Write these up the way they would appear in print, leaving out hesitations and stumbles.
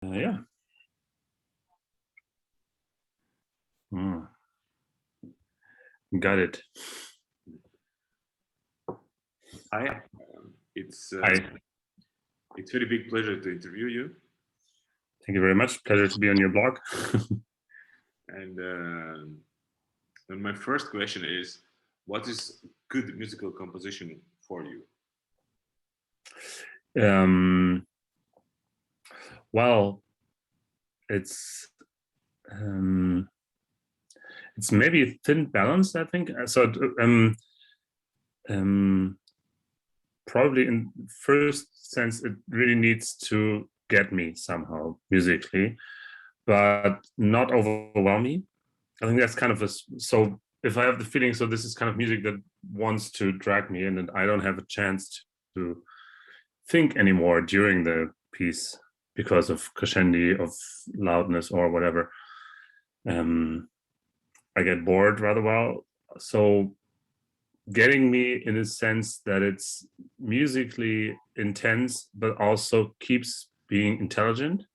Yeah. Mm, got it. Hi, it's Hi. it's very big pleasure to interview you. Thank you very much. Pleasure to be on your blog. And my first question is, what is good musical composition for you? um, well, it's um, it's maybe a thin balance, I think. So um, probably in first sense, it really needs to get me somehow musically, but not overwhelm me. I think that's kind of so if I have the feeling, so this is kind of music that wants to drag me in and I don't have a chance to think anymore during the piece because of crescendi, of loudness or whatever. Um, I get bored rather well. So getting me in a sense that it's musically intense, but also keeps being intelligent,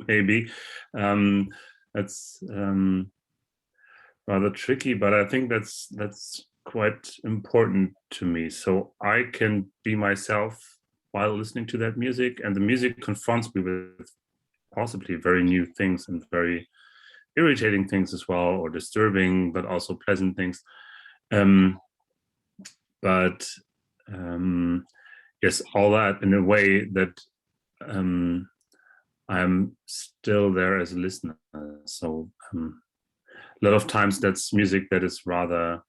maybe. Um, that's rather tricky, but I think that's quite important to me. So I can be myself while listening to that music, and the music confronts me with possibly very new things and very irritating things as well, or disturbing, but also pleasant things. Um, but yes, all that in a way that um, I'm still there as a listener. So a lot of times that's music that is rather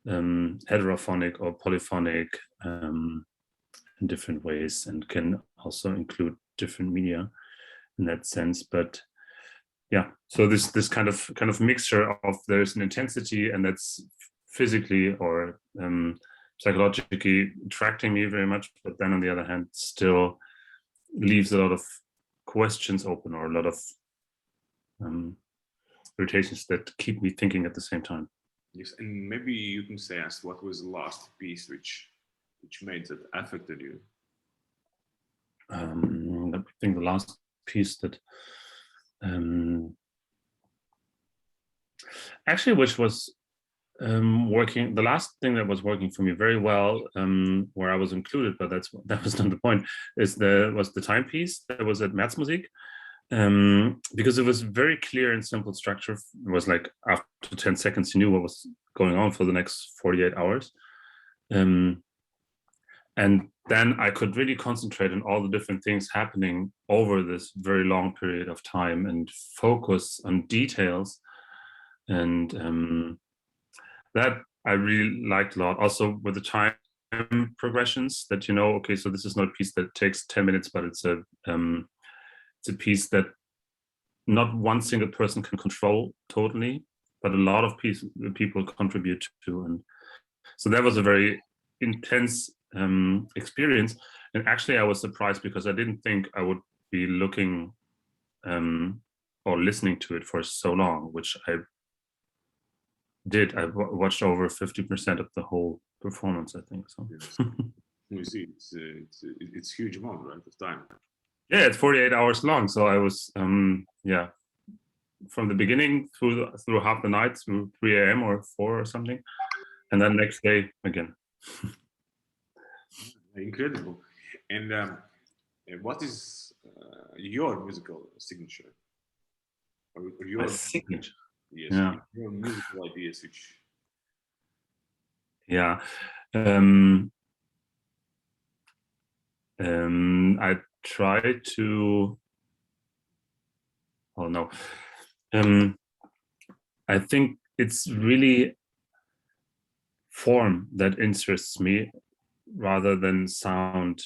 heterophonic or polyphonic in different ways and can also include different media in that sense. But yeah, so this kind of mixture of there's an intensity and that's physically or psychologically attracting me very much, but then on the other hand still leaves a lot of questions open or a lot of um, irritations that keep me thinking at the same time. Yes, and maybe you can say us what was the last piece which made that affected you. I think the last piece that actually, which was working, the last thing that was working for me very well, where I was included, but that was not the point, was the timepiece that was at Märzmusik. Because it was very clear and simple structure. It was like after 10 seconds, you knew what was going on for the next 48 hours. And then I could really concentrate on all the different things happening over this very long period of time and focus on details. And that I really liked a lot. Also with the time progressions that, okay, so this is not a piece that takes 10 minutes, but it's a piece that not one single person can control totally, but a lot of people contribute to. And so that was a very intense experience. And actually, I was surprised because I didn't think I would be looking or listening to it for so long, which I did. I watched over 50% of the whole performance, I think. So Yes. You see, it's huge amount, right, of time. yeah, it's 48 hours long. So I was yeah, from the beginning through half the night, through 3 a.m. or 4 or something, and then next day again. Incredible. And what is your musical signature or My your signature. yes Yeah, your musical ideas which yeah. Um, I try to. Oh no. Um, I think it's really form that interests me rather than sound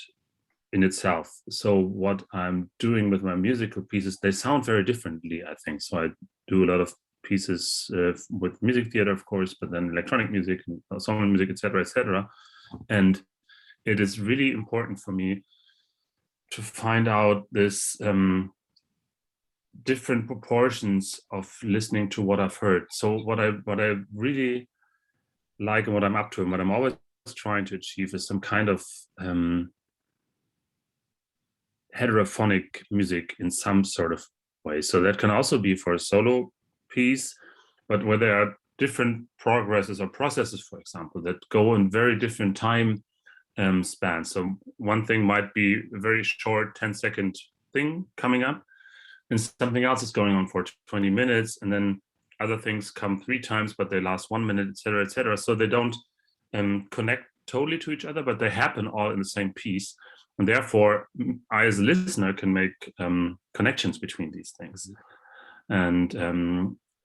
in itself. So what I'm doing with my musical pieces, they sound very differently, I think. So I do a lot of pieces with music theater, of course, but then electronic music, and song music, etc., etc. And it is really important for me to find out this different proportions of listening to what I've heard. So what I really like and what I'm up to and what I'm always trying to achieve is some kind of heterophonic music in some sort of way. So that can also be for a solo piece, but where there are different progresses or processes, for example, that go in very different time spans. So one thing might be a very short 10-second thing coming up, and something else is going on for 20 minutes, and then other things come 3 times, but they last 1 minute, etc., etc. So they don't connect totally to each other, but they happen all in the same piece. And therefore, I, as a listener, can make connections between these things. And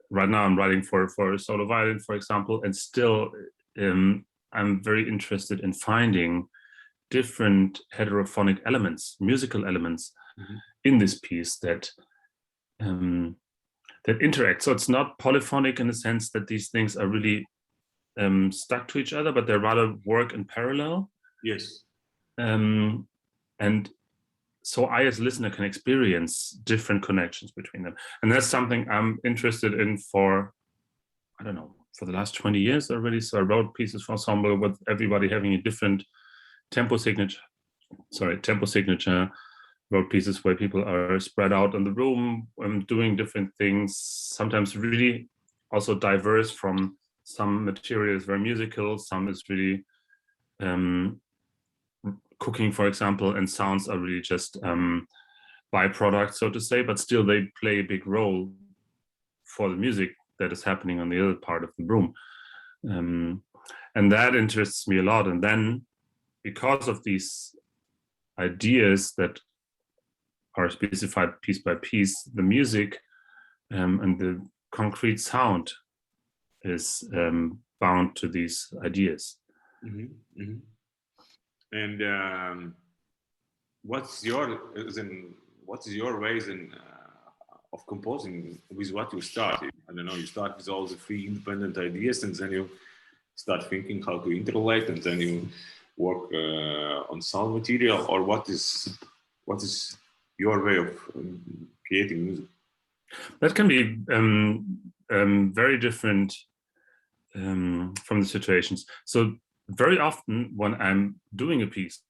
right now, I'm writing for a solo violin, for example, and still, I'm very interested in finding different heterophonic elements, musical elements, in this piece that that interact. So it's not polyphonic in the sense that these things are really stuck to each other, but they rather work in parallel. Yes. And so I, as a listener, can experience different connections between them. And that's something I'm interested in for, I don't know, for the last 20 years already. So I wrote pieces for ensemble with everybody having a different tempo signature. Wrote pieces where people are spread out in the room, doing different things, sometimes really also diverse from some material is very musical, some is really cooking, for example, and sounds are really just byproducts, so to say, but still they play a big role for the music that is happening on the other part of the room. And that interests me a lot. And then because of these ideas that are specified piece by piece, the music and the concrete sound is bound to these ideas. And what's your ways of composing with what you start? I don't know, you start with all the 3 independent ideas, and then you start thinking how to interrelate, and then you work on sound material, or what is your way of creating music? That can be very different from the situations. So very often when I'm doing a piece,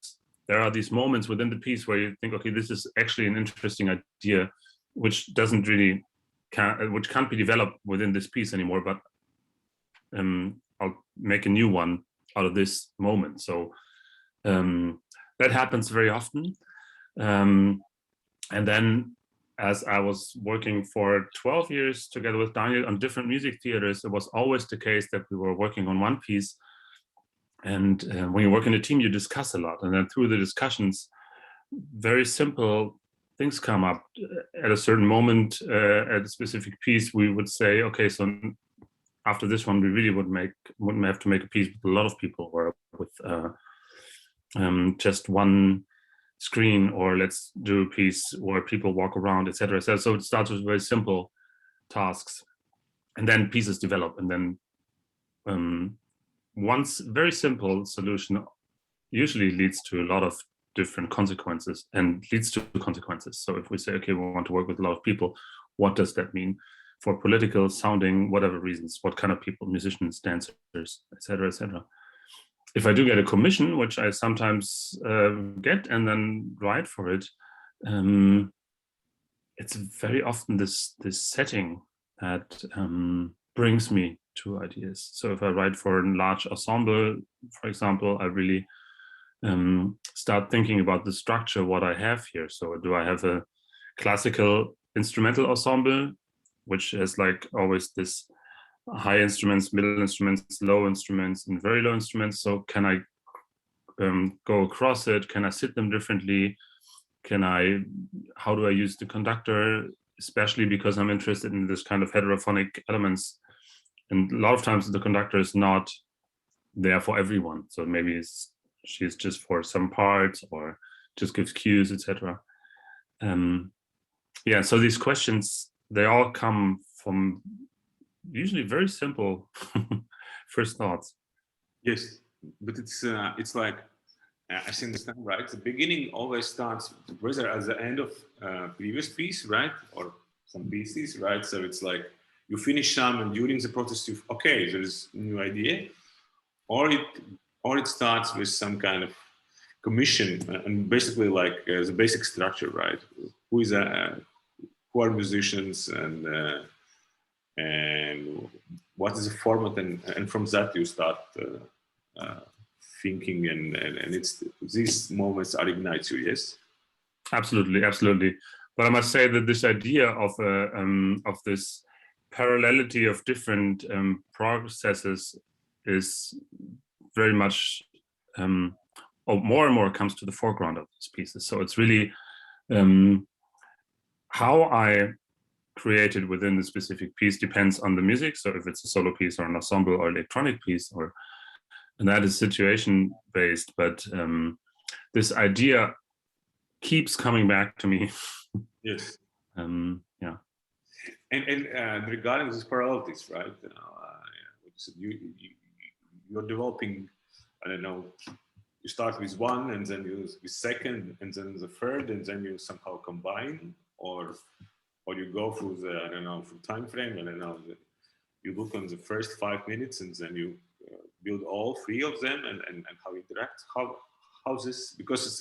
there are these moments within the piece where you think, okay, this is actually an interesting idea, which doesn't really, which can't be developed within this piece anymore, but I'll make a new one out of this moment. So that happens very often. And then as I was working for 12 years together with Daniel on different music theaters, it was always the case that we were working on one piece. And when you work in a team, you discuss a lot. And then through the discussions, very simple things come up. At a certain moment, at a specific piece, we would say, okay, so after this one, we really wouldn't have to make a piece with a lot of people, or with just one screen, or let's do a piece where people walk around, etc. So it starts with very simple tasks, and then pieces develop, and then once very simple solution usually leads to a lot of different consequences and leads to consequences. So if we say, okay, we want to work with a lot of people, what does that mean for political, sounding, whatever reasons, what kind of people, musicians, dancers, etc., etc. If I do get a commission, which I sometimes get and then write for it, it's very often this setting that brings me to ideas. So if I write for a large ensemble, for example, I really start thinking about the structure, what I have here. So do I have a classical instrumental ensemble, which has like always this high instruments, middle instruments, low instruments, and very low instruments. So can I go across it? Can I sit them differently? How do I use the conductor, especially because I'm interested in this kind of heterophonic elements. And a lot of times the conductor is not there for everyone. So maybe she's just for some parts, or just gives cues, etc. Yeah, so these questions, they all come from usually very simple first thoughts. Yes, but it's like, I understand, right? The beginning always starts rather at the end of previous piece, right? Or some pieces, right? So it's like you finish some, and during the process, there is a new idea, or it starts with some kind of commission and basically like the basic structure, right? Who are musicians and what is the format, and from that you start thinking, and it's these moments are ignites you. Yes, absolutely. But I must say that this idea of this parallelity of different processes is very much more and more comes to the foreground of these pieces. So it's really how I created within the specific piece depends on the music. So if it's a solo piece or an ensemble or electronic piece, and that is situation based. But this idea keeps coming back to me. Yes. Yeah. And regarding these parallelities, right? You're developing. I don't know. You start with one, and then you with second, and then the third, and then you somehow combine, or you go through the, I don't know, through time frame. I don't know. You look on the first 5 minutes, and then you build all three of them, and how interact. How this, because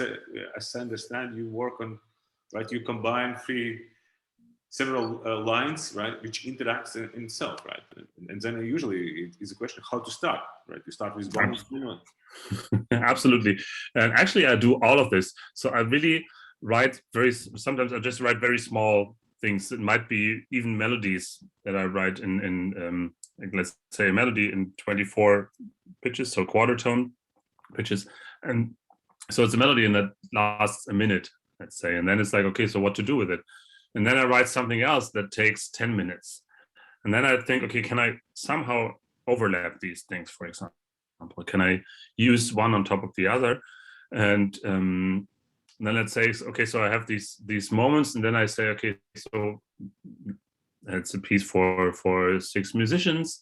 as I understand, you work on, right? You combine several lines, right, which interacts in itself, right? And then usually it is a question of how to start, right? You start with one. Absolutely. And actually I do all of this. So I really write sometimes I just write very small things. It might be even melodies that I write in let's say a melody in 24 pitches, so quarter tone pitches. And so it's a melody and that lasts a minute, let's say. And then it's like, okay, so what to do with it? And then I write something else that takes 10 minutes. And then I think, okay, can I somehow overlap these things, for example? Can I use one on top of the other? And then let's say, okay, so I have these moments, and then I say, okay, so it's a piece for 6 musicians.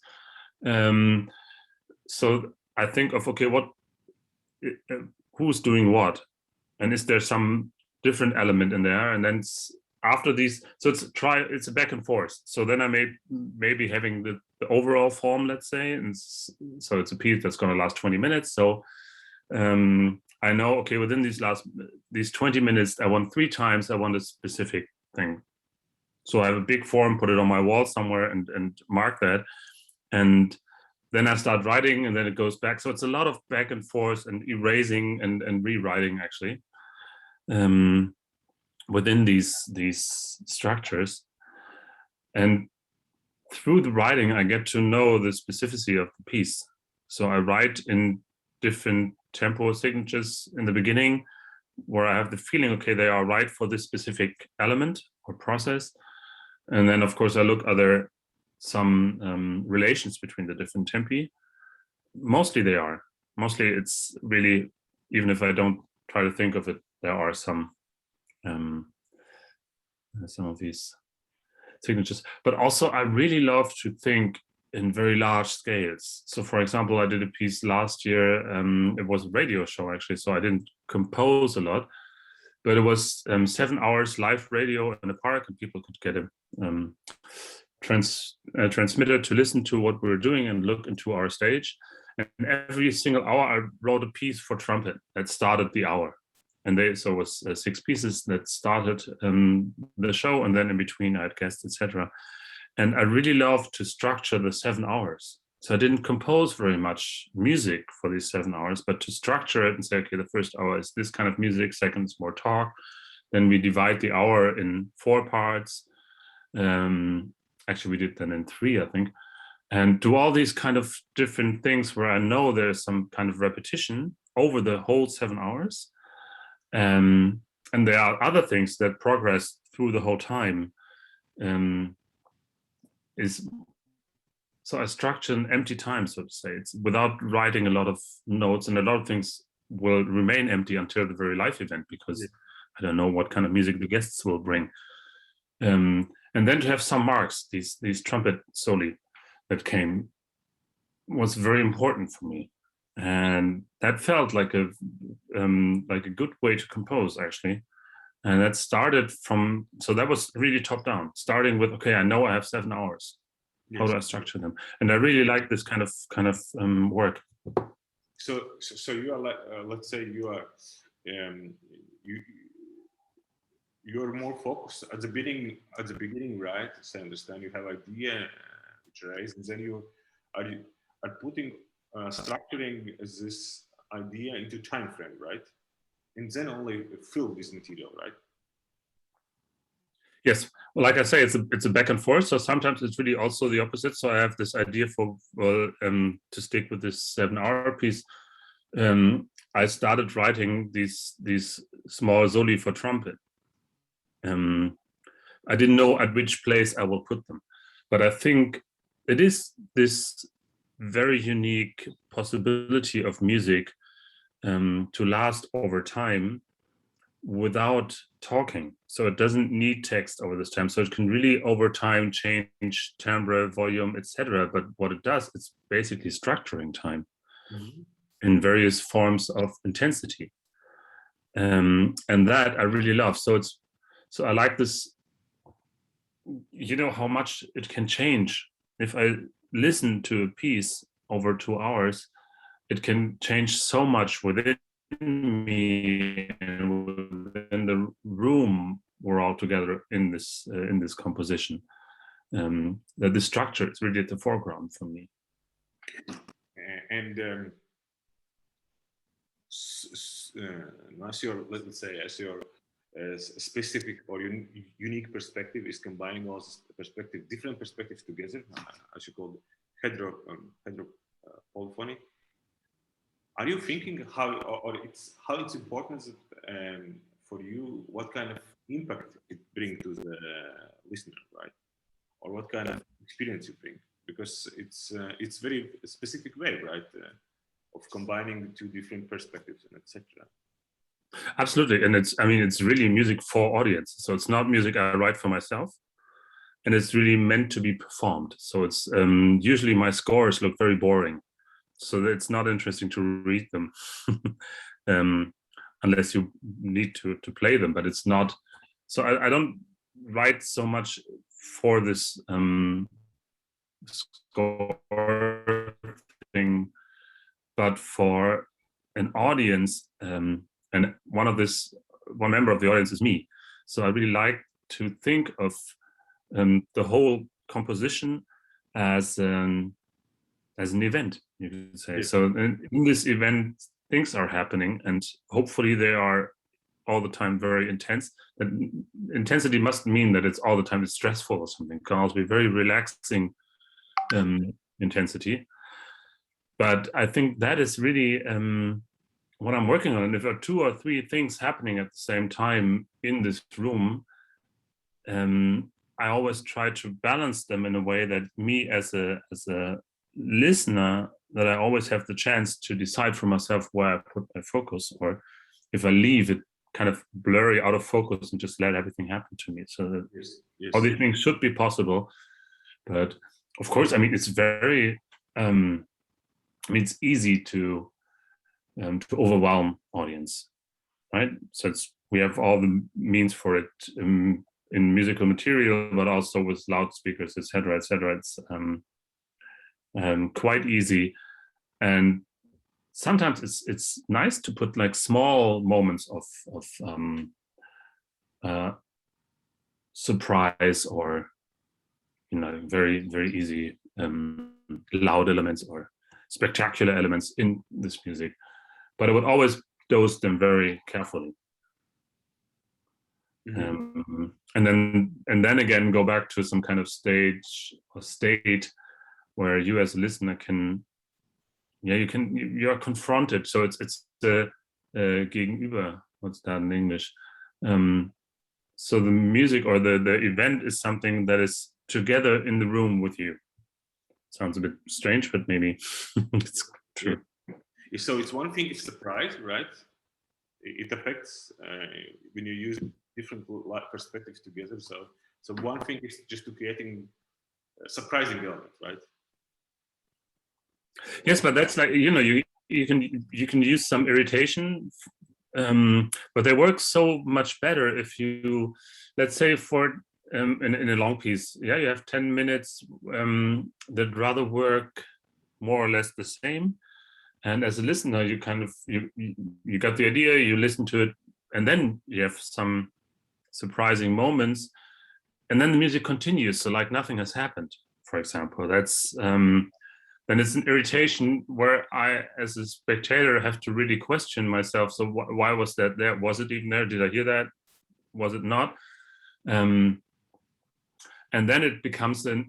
So I think of, okay, who's doing what? And is there some different element in there? And then after these, so it's a back and forth. So then I maybe having the overall form, let's say, and so it's a piece that's going to last 20 minutes. So I know, okay, within these 20 minutes, I want 3 times I want a specific thing. So I have a big form, put it on my wall somewhere, and mark that, and then I start writing, and then it goes back. So it's a lot of back and forth and erasing and rewriting, actually. Within these structures, and through the writing I get to know the specificity of the piece. So I write in different tempo signatures in the beginning where I have the feeling, okay, they are right for this specific element or process. And then of course I look, are there some relations between the different tempi? Mostly it's really, even if I don't try to think of it, there are some of these signatures. But also I really love to think in very large scales. So for example, I did a piece last year, it was a radio show actually, so I didn't compose a lot, but it was 7 hours live radio in a park, and people could get a transmitter to listen to what we were doing and look into our stage. And every single hour I wrote a piece for trumpet that started the hour. And so it was 6 pieces that started the show, and then in between I had guests, etc. And I really love to structure the 7 hours. So I didn't compose very much music for these 7 hours, but to structure it and say, okay, the first hour is this kind of music, second is more talk. Then we divide the hour in 4 parts. Actually, we did then in 3, I think. And do all these kind of different things where I know there's some kind of repetition over the whole 7 hours. And there are other things that progress through the whole time. So I structure an empty time, so to say. It's without writing a lot of notes, and a lot of things will remain empty until the very live event, because I don't know what kind of music the guests will bring. And then to have some marks, these trumpet soli that came, was very important for me. And that felt like a good way to compose, actually. And that started from, so that was really top down, starting with, okay, I know I have 7 hours. Yes. How do I structure them? And I really like this kind of work. So you are like, let's say you are you you're more focused at the beginning, right? So I understand you have idea which arise, and then are you are putting structuring this idea into time frame, right? And then only fill this material, right? Yes, well, like I say, it's a back and forth. So sometimes it's really also the opposite. So I have this idea for to stick with this 7-hour piece. I started writing these small soli for trumpet. I didn't know at which place I will put them, but I think it is this very unique possibility of music to last over time without talking. So it doesn't need text over this time. So it can really over time change timbre, volume, etc. But what it does, it's basically structuring time in various forms of intensity. And that I really love. So I like this, you know, how much it can change. If I listen to a piece over 2 hours, it can change so much within me and within the room we're all together in this composition. That the structure is really at the foreground for me. And as your, let's say, as your specific or unique perspective is combining all different perspectives together, as you call it, heterophonic. Are you thinking how it's important for you? What kind of impact it brings to the listener, right? Or what kind of experience you bring? Because it's very specific way, right, of combining two different perspectives and etc. Absolutely, and it's really music for audience. So it's not music I write for myself, and it's really meant to be performed. So it's usually my scores look very boring, so it's not interesting to read them unless you need to play them. But it's not. So I don't write so much for this score thing, but for an audience. And one member of the audience is me. So I really like to think of the whole composition as an event, you could say. Yes. So in this event, things are happening, and hopefully they are all the time very intense. That intensity must mean that it's all the time it's stressful or something. It can also be very relaxing intensity. But I think that is really what I'm working on. And if there are 2 or 3 things happening at the same time in this room, I always try to balance them in a way that me as a listener, that I always have the chance to decide for myself where I put my focus, or if I leave it kind of blurry out of focus and just let everything happen to me. So that yes. All these things should be possible. But of course, I mean, it's very, it's easy to overwhelm audience, right? So we have all the means for it in musical material, but also with loudspeakers, etc., etc. It's quite easy, and sometimes it's nice to put like small moments of surprise, or very very easy loud elements or spectacular elements in this music. But I would always dose them very carefully. Mm-hmm. And then again go back to some kind of stage or state where you as a listener can, you're confronted. So it's the gegenüber, what's that in English? So the music or the event is something that is together in the room with you. Sounds a bit strange, but maybe it's true. So it's one thing is surprise, right? It affects when you use different perspectives together. So one thing is just to creating a surprising element, right? Yes, but that's like, you can use some irritation, but they work so much better if you, let's say for in a long piece, you have 10 minutes that rather work more or less the same. And as a listener, you kind of you got the idea, you listen to it, and then you have some surprising moments, and then the music continues, so like nothing has happened, for example. That's then it's an irritation where I, as a spectator, have to really question myself. So why was that there? Was it even there? Did I hear that? Was it not? And then it becomes a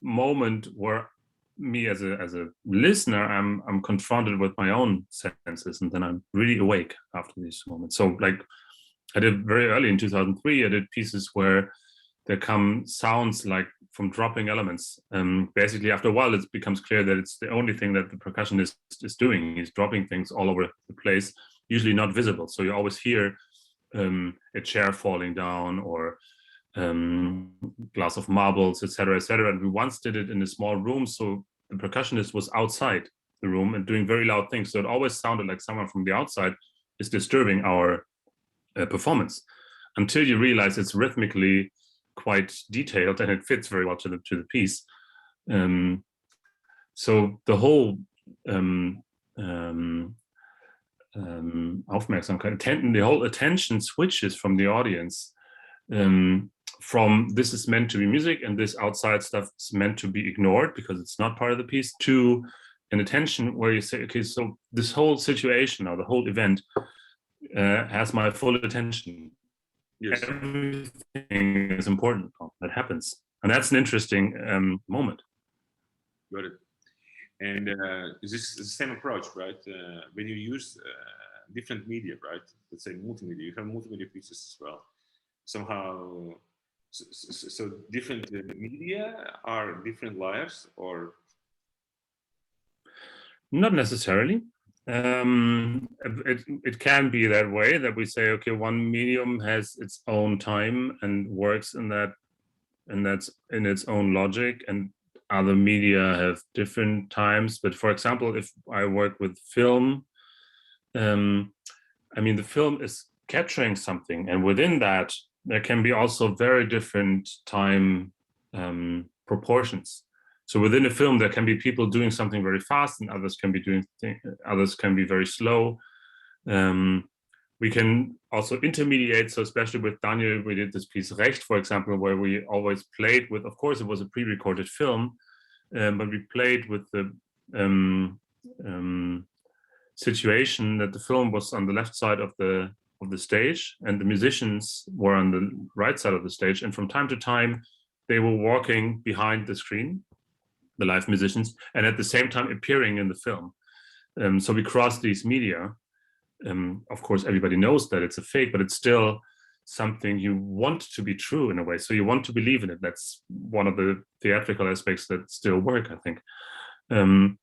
moment where me as a listener, I'm confronted with my own senses, and then I'm really awake after these moments. So like I did very early in 2003, I did pieces where there come sounds like from dropping elements. Basically, after a while, it becomes clear that it's the only thing that the percussionist is doing. He's dropping things all over the place, usually not visible. So you always hear a chair falling down or glass of marbles, etc., etc. And we once did it in a small room, so the percussionist was outside the room and doing very loud things. So it always sounded like someone from the outside is disturbing our performance, until you realize it's rhythmically quite detailed and it fits very well to the piece. So the whole Aufmerksamkeit, the whole attention switches from the audience, from this is meant to be music and this outside stuff is meant to be ignored because it's not part of the piece, to an attention where you say, okay, so this whole situation or the whole event has my full attention. Yes. Everything is important that happens, and that's an interesting moment. Got it. And is this the same approach, right? When you use different media, right? Let's say multimedia, you have multimedia pieces as well. Somehow, so different media are different layers, or not necessarily. It can be that way, that we say, okay, one medium has its own time and works in that, and that's in its own logic, and other media have different times. But for example, if I work with film, I mean, the film is capturing something, and within that there can be also very different time proportions. So within a film, there can be people doing something very fast, and others can be very slow. We can also intermediate. So especially with Daniel, we did this piece Recht, for example, where we always played with, of course, it was a pre-recorded film, but we played with the situation that the film was on the left side of the stage, and the musicians were on the right side of the stage. And from time to time, they were walking behind the screen, the live musicians, and at the same time appearing in the film. So we crossed these media. Of course, everybody knows that it's a fake, but it's still something you want to be true in a way. So you want to believe in it. That's one of the theatrical aspects that still work, I think. And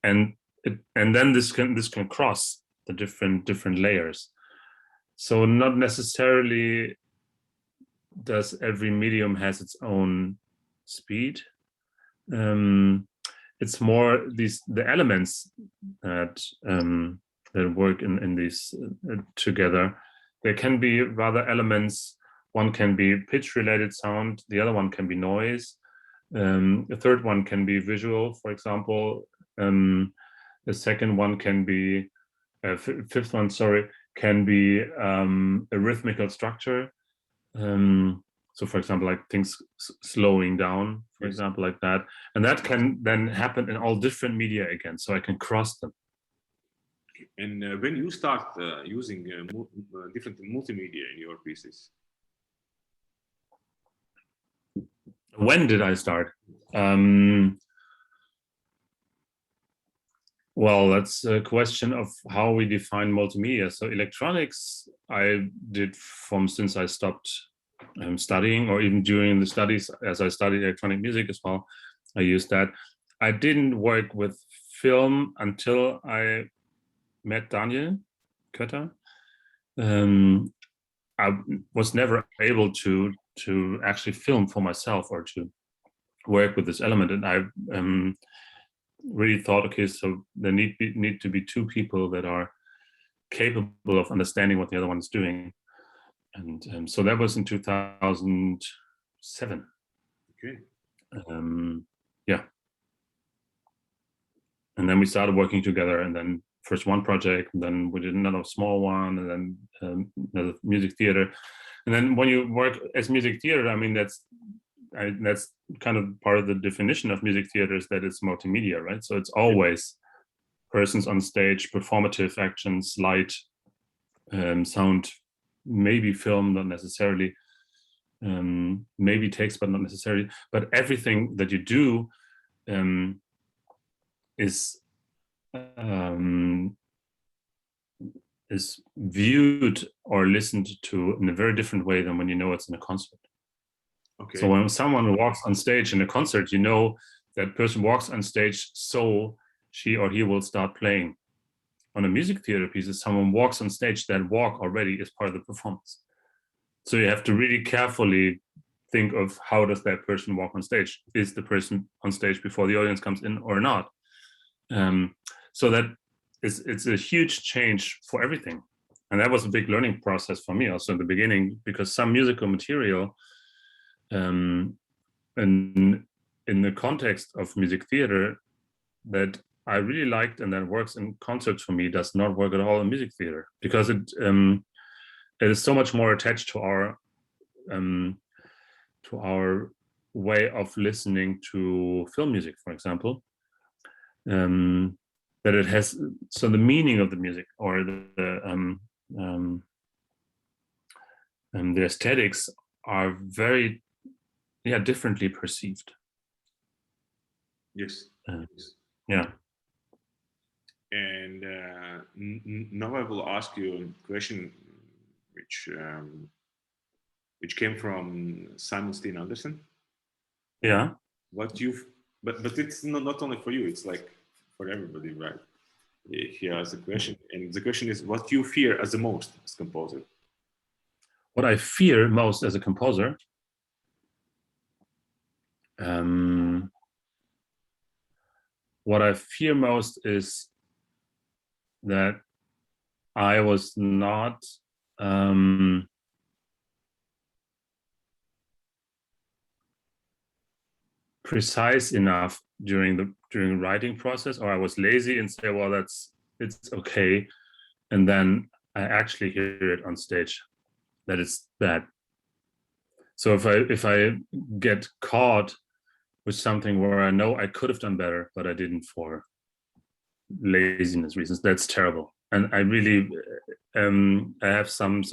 then this can cross the different layers. So not necessarily does every medium has its own speed. It's more the elements that work in these together. There can be rather elements. One can be pitch related sound, the other one can be noise, the third one can be visual, for example, the second one can be fifth one, sorry, can be a rhythmical structure. So for example, like things slowing down, for example, like that. And that can then happen in all different media again, so I can cross them. And when you start using different multimedia in your pieces? When did I start? Well, that's a question of how we define multimedia. So electronics, I did since I stopped studying, or even during the studies, as I studied electronic music as well, I used that. I didn't work with film until I met Daniel Kötter. I was never able to actually film for myself or to work with this element, and I really thought, okay, so there need to be two people that are capable of understanding what the other one is doing, and so that was in 2007. Okay. Yeah. And then we started working together, and then first one project, and then we did another small one, and then another music theater. And then when you work as music theater, I mean, that's kind of part of the definition of music theater, is that it's multimedia, right? So it's always persons on stage, performative actions, light, sound, maybe film, not necessarily, maybe text, but not necessarily. But everything that you do is viewed or listened to in a very different way than when you know it's in a concert. Okay. So when someone walks on stage in a concert, you know that person walks on stage, so she or he will start playing. On a music theater piece, if someone walks on stage, that walk already is part of the performance. So you have to really carefully think of, how does that person walk on stage? Is the person on stage before the audience comes in or not? So that it's a huge change for everything. And that was a big learning process for me also in the beginning, because some musical material in the context of music theater that I really liked and that works in concerts for me does not work at all in music theater, because it is so much more attached to our way of listening to film music, for example, that it has, so the meaning of the music or the aesthetics are very differently perceived. Yes. Yeah. And now I will ask you a question which came from Simon Steen Andersen. Yeah. But it's not only for you, it's like for everybody, right? He has a question, and the question is, what you fear as the most as a composer? What I fear most as a composer? What I fear most is that I was not precise enough during the writing process, or I was lazy and say, well, it's okay, and then I actually hear it on stage that it's bad. So if I get caught with something where I know I could have done better, but I didn't for laziness reasons, that's terrible. And I really I have some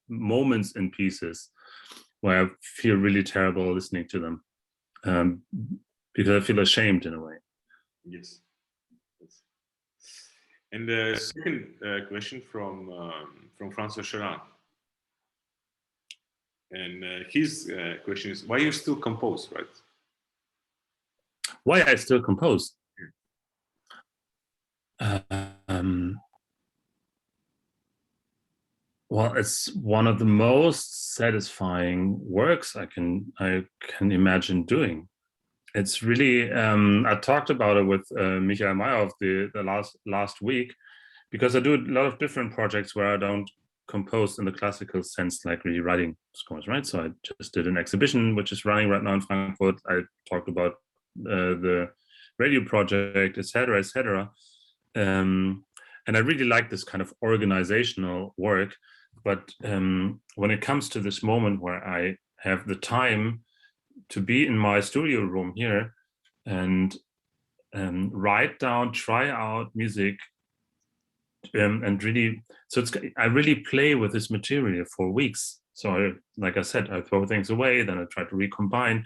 moments in pieces where I feel really terrible listening to them, because I feel ashamed in a way. Yes. And the second question from Francois Charan. And his question is, why you still compose, right? Why I still compose? Well, it's one of the most satisfying works I can imagine doing. It's really, I talked about it with Michael Mayhoff the last week, because I do a lot of different projects where I don't compose in the classical sense, like really writing scores, right? So I just did an exhibition which is running right now in Frankfurt. I talked about the radio project, etc., etc. And I really like this kind of organizational work. But when it comes to this moment where I have the time to be in my studio room here and write down, try out music, and really, so I really play with this material for weeks. So like I said, I throw things away, then I try to recombine.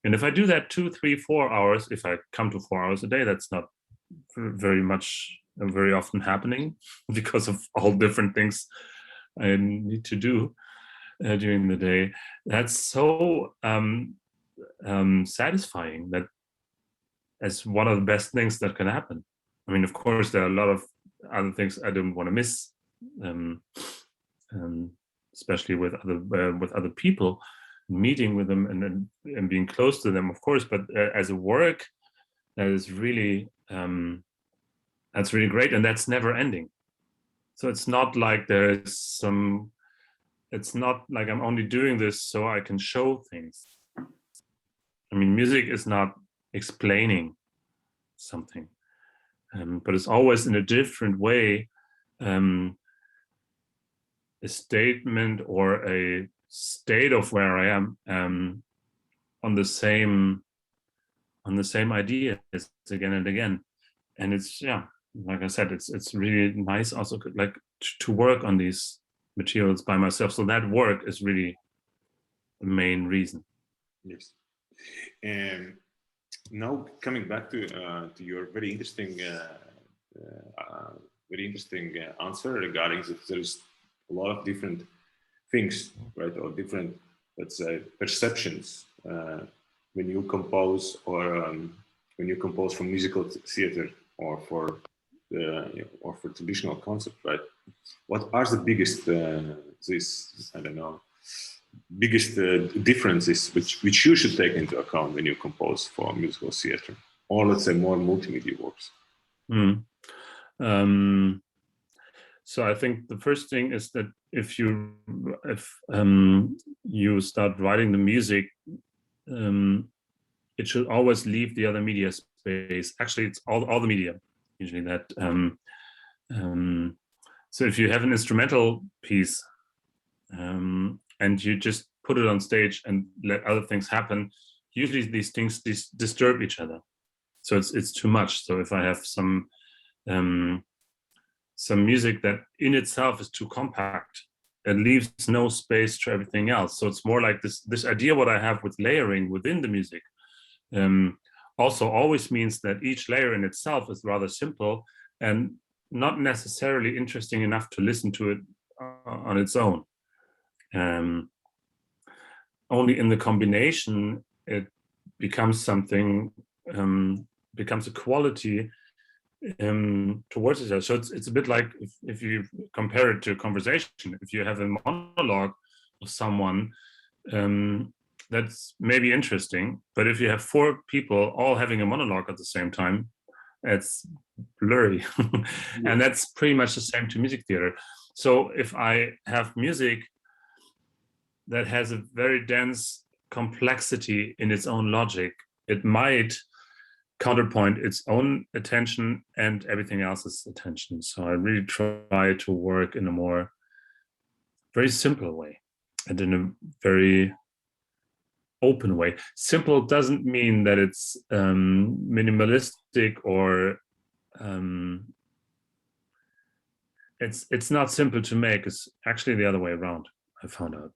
And if I do that 2, 3, 4 hours, if I come to 4 hours a day, that's not very often happening because of all different things I need to do during the day. That's so satisfying. That is one of the best things that can happen. I mean, of course, there are a lot of other things I don't want to miss, especially with other people, meeting with them and being close to them, of course. But as a work, that is really that's really great, and that's never ending. So it's not like there's some. It's not like I'm only doing this so I can show things. I mean, music is not explaining something. but it's always in a different way, a statement or a state of where I am on the same idea again and again. And it's, yeah, like I said, it's really nice also like to work on these materials by myself. So that work is really the main reason. Yes. And now coming back to your very interesting answer regarding that there's a lot of different things, right, or different, let's say, perceptions when you compose, or when you compose for musical theater or for traditional concert, right? What are the biggest biggest differences which you should take into account when you compose for musical theater, or let's say more multimedia works? So I think the first thing is that if you start writing the music, it should always leave the other media space. Actually, it's all the media usually that. So if you have an instrumental piece and you just put it on stage and let other things happen, usually these things disturb each other. So it's too much. So if I have some music that in itself is too compact, it leaves no space to everything else. So it's more like this idea what I have with layering within the music also always means that each layer in itself is rather simple and not necessarily interesting enough to listen to it on its own. Only in the combination it becomes something, becomes a quality towards each other. So it's a bit like if you compare it to a conversation. If you have a monologue of someone, that's maybe interesting, but if you have four people all having a monologue at the same time, it's blurry. And that's pretty much the same to music theater. So if I have music that has a very dense complexity in its own logic, it might counterpoint its own attention and everything else's attention. So I really try to work in a more very simple way and in a very open way. Simple doesn't mean that it's minimalistic or it's not simple to make. It's actually the other way around, I found out.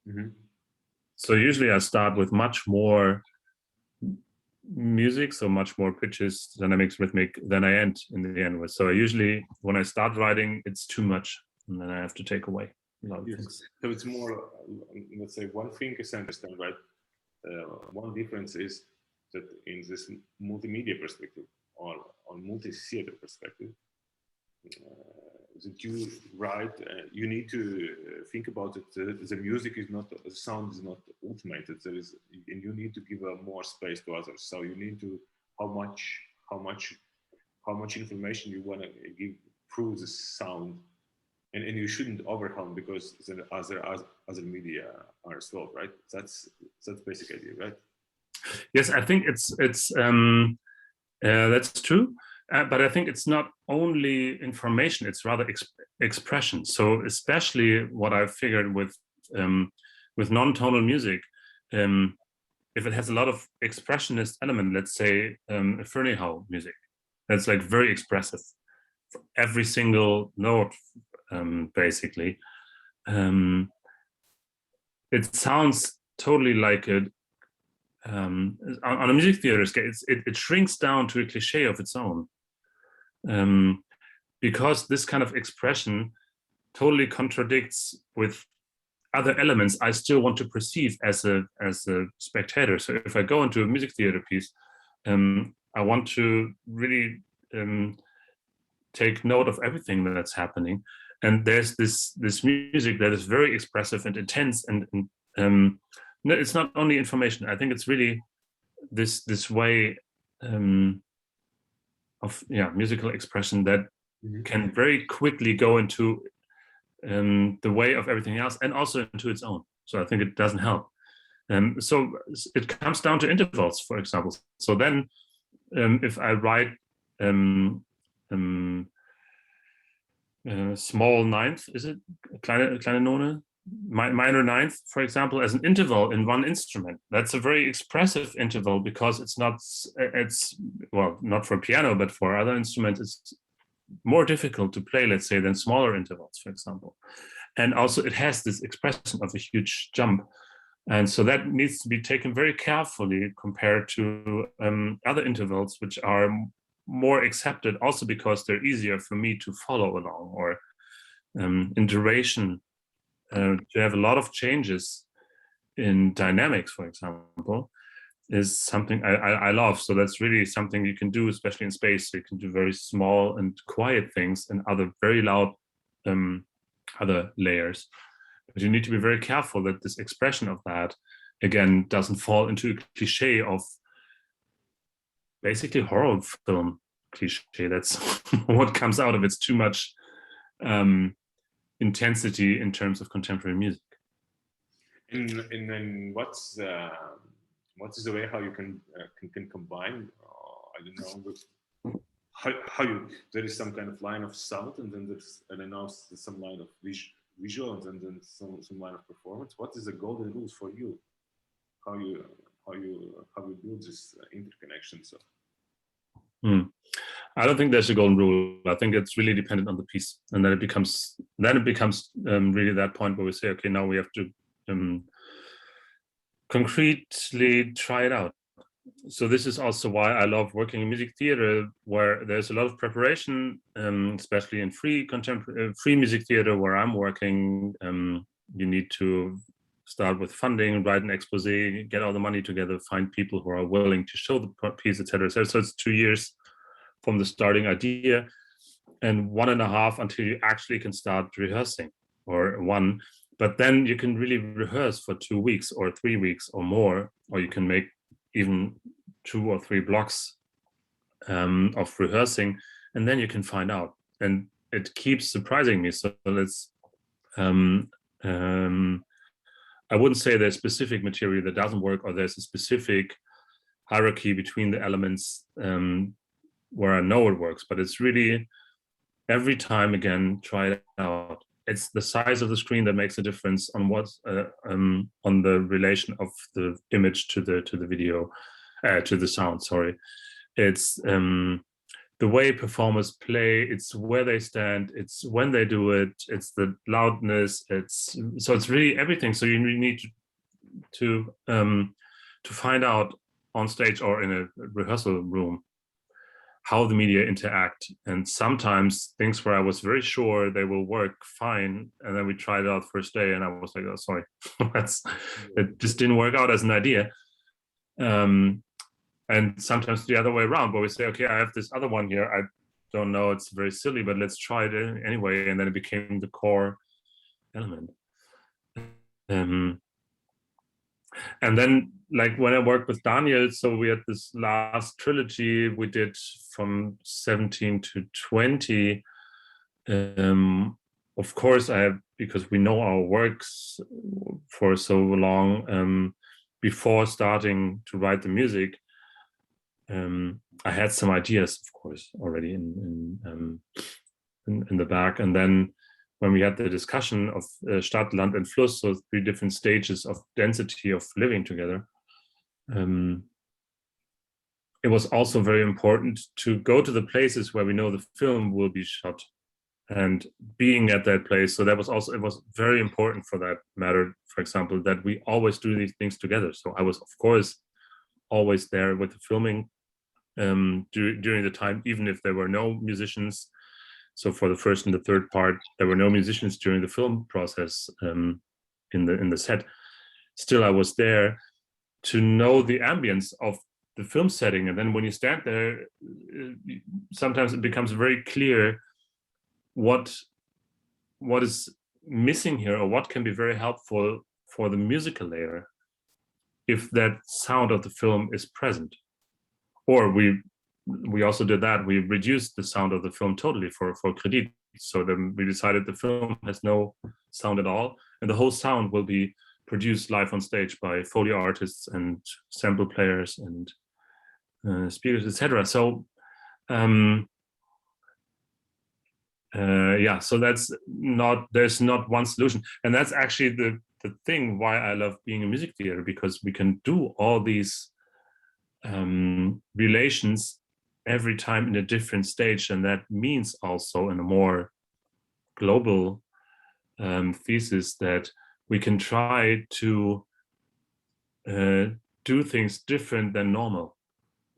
Mm-hmm. So usually I start with much more music, so much more pitches, dynamics, rhythmic, than I end in the end with. So I usually, when I start writing, it's too much, and then I have to take away a lot of things. So it's more, let's say, one thing is I understand, right? One difference is that in this multimedia perspective or multi-theater perspective, that you write, you need to think about it. The music is not, the sound is not automated. There is, and you need to give more space to others. So you need to how much information you want to give through the sound, and you shouldn't overwhelm because the other media are as well, right? That's basic idea, right? Yes, I think it's that's true. But I think it's not only information, it's rather expression. So especially what I've figured with non-tonal music, if it has a lot of expressionist element, let's say Fernie music, that's like very expressive for every single note, basically. It sounds totally like it. On a music theater scale, it shrinks down to a cliche of its own. Because this kind of expression totally contradicts with other elements I still want to perceive as a spectator. So if I go into a music theater piece, I want to really take note of everything that's happening. And there's this music that is very expressive and intense, and no, it's not only information. I think it's really this way of musical expression that can very quickly go into the way of everything else and also into its own. So I think it doesn't help. So it comes down to intervals, for example. So then if I write small ninth, is it kleine None, minor ninth, for example, as an interval in one instrument. That's a very expressive interval because it's well, not for piano, but for other instruments, it's more difficult to play, let's say, than smaller intervals, for example. And also it has this expression of a huge jump. And so that needs to be taken very carefully compared to other intervals, which are more accepted also because they're easier for me to follow along, or in duration, to have a lot of changes in dynamics, for example, is something I love. So that's really something you can do, especially in space. So you can do very small and quiet things and other very loud other layers. But you need to be very careful that this expression of that, again, doesn't fall into a cliche of basically horror film cliche. That's what comes out of it. It's too much intensity in terms of contemporary music. And then what's the way how you can combine? I don't know. With how you, there is some kind of line of sound, and then there's, I don't know, some line of visual, and then some line of performance. What is the golden rules for you? How you build this interconnection? So. I don't think there's a golden rule. I think it's really dependent on the piece, and then it becomes really that point where we say, okay, now we have to concretely try it out. So this is also why I love working in music theater, where there's a lot of preparation, especially in free music theater where I'm working. You need to start with funding, write an expose, get all the money together, find people who are willing to show the piece, etc. So it's 2 years from the starting idea and 1.5 until you actually can start rehearsing, or 1. But then you can really rehearse for 2 weeks or 3 weeks or more, or you can make even 2 or 3 blocks of rehearsing, and then you can find out. And it keeps surprising me. So let's, I wouldn't say there's specific material that doesn't work, or there's a specific hierarchy between the elements where I know it works, but it's really every time again, try it out. It's the size of the screen that makes a difference on what on the relation of the image to the video, to the sound. Sorry, it's the way performers play. It's where they stand. It's when they do it. It's the loudness. It's really everything. So you really need to find out on stage or in a rehearsal room how the media interact. And sometimes things where I was very sure they will work fine, and then we tried it out first day and I was like, oh, sorry, it just didn't work out as an idea. And sometimes the other way around, where we say, okay, I have this other one here, I don't know, it's very silly, but let's try it anyway. And then it became the core element. And then, like when I worked with Daniel, so we had this last trilogy we did from 17 to 20. Of course, because we know our works for so long, before starting to write the music, I had some ideas, of course, already in the back. And then when we had the discussion of Stadt, Land, and Fluss, so 3 different stages of density of living together, it was also very important to go to the places where we know the film will be shot and being at that place. So that was also, it was very important for that matter, for example, that we always do these things together. So I was, of course, always there with the filming during the time, even if there were no musicians. So for the first and the third part, there were no musicians during the film process in the set. Still, I was there to know the ambience of the film setting. And then when you stand there, sometimes it becomes very clear what is missing here, or what can be very helpful for the musical layer if that sound of the film is present. Or we also did that. We reduced the sound of the film totally for credit. So then we decided the film has no sound at all, and the whole sound will be produced live on stage by Foley artists and sample players and speakers, etc. So Yeah, so there's not one solution, and that's actually the thing why I love being in music theater, because we can do all these relations every time in a different stage, and that means also in a more global thesis that we can try to do things different than normal.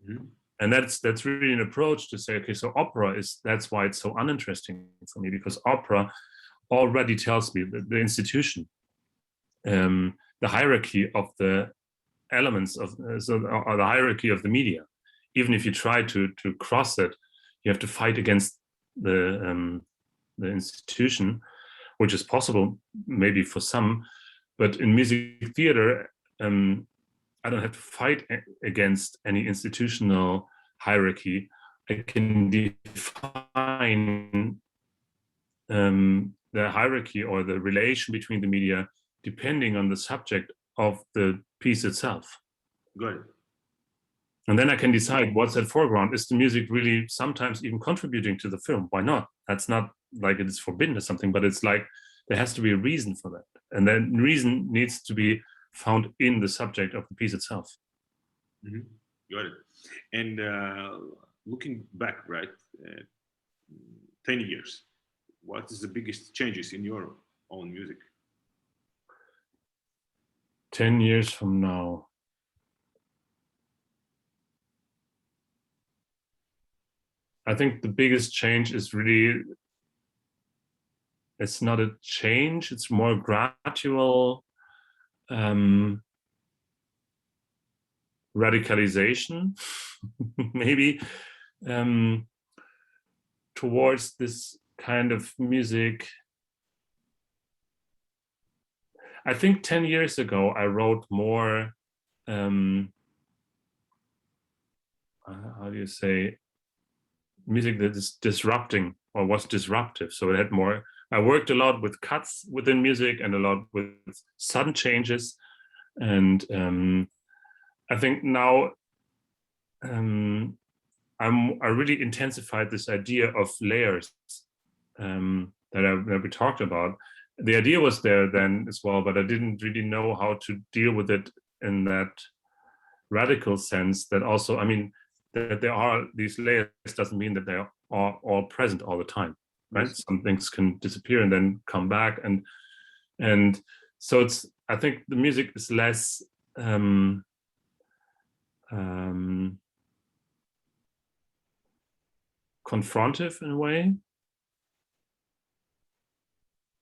Mm-hmm. And that's really an approach to say, okay, so opera that's why it's so uninteresting for me, because opera already tells me the institution, the hierarchy of the elements of or the hierarchy of the media. Even if you try to cross it, you have to fight against the institution, which is possible maybe for some, but in music theater, I don't have to fight against any institutional hierarchy. I can define the hierarchy or the relation between the media depending on the subject of the piece itself. Good. And then I can decide what's at foreground. Is the music really sometimes even contributing to the film? Why not? That's not like it is forbidden or something, but it's like there has to be a reason for that. And then reason needs to be found in the subject of the piece itself. Mm-hmm. Got it. And looking back, right, 10 years, what is the biggest changes in your own music? 10 years from now. I think the biggest change is really, it's not a change, it's more gradual radicalization, maybe, towards this kind of music. I think 10 years ago, I wrote more, how do you say, music that is disrupting or was disruptive. So it had more, I worked a lot with cuts within music and a lot with sudden changes. And I think now I really intensified this idea of layers that we talked about. The idea was there then as well, but I didn't really know how to deal with it in that radical sense. That also, I mean, that there are these layers doesn't mean that they are all present all the time, right? Yes. Some things can disappear and then come back, and so it's. I think the music is less confrontive in a way,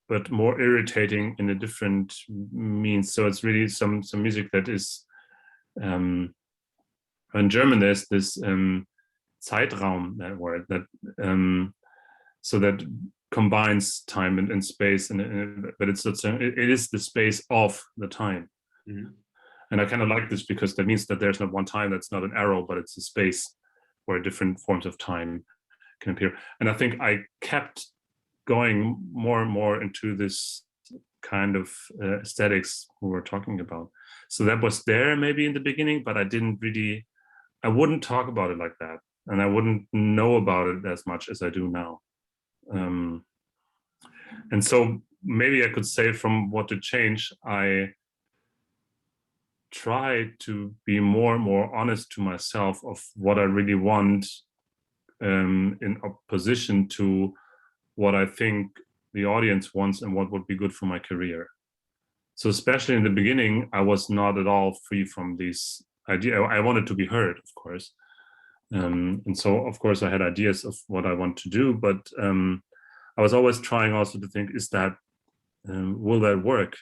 but more irritating in a different means. So it's really some music that is. In German, there's this Zeitraum, that word, that so that combines time and space, but it's it is the space of the time. Mm-hmm. And I kind of like this because that means that there's not one time, that's not an arrow, but it's a space where different forms of time can appear. And I think I kept going more and more into this kind of aesthetics we were talking about. So that was there maybe in the beginning, but I wouldn't talk about it like that. And I wouldn't know about it as much as I do now. And so maybe I could say from what to change, I try to be more and more honest to myself of what I really want, in opposition to what I think the audience wants and what would be good for my career. So especially in the beginning, I was not at all free from these ideas. I wanted to be heard, of course. And so, of course, I had ideas of what I want to do, but I was always trying also to think, is that, will that work?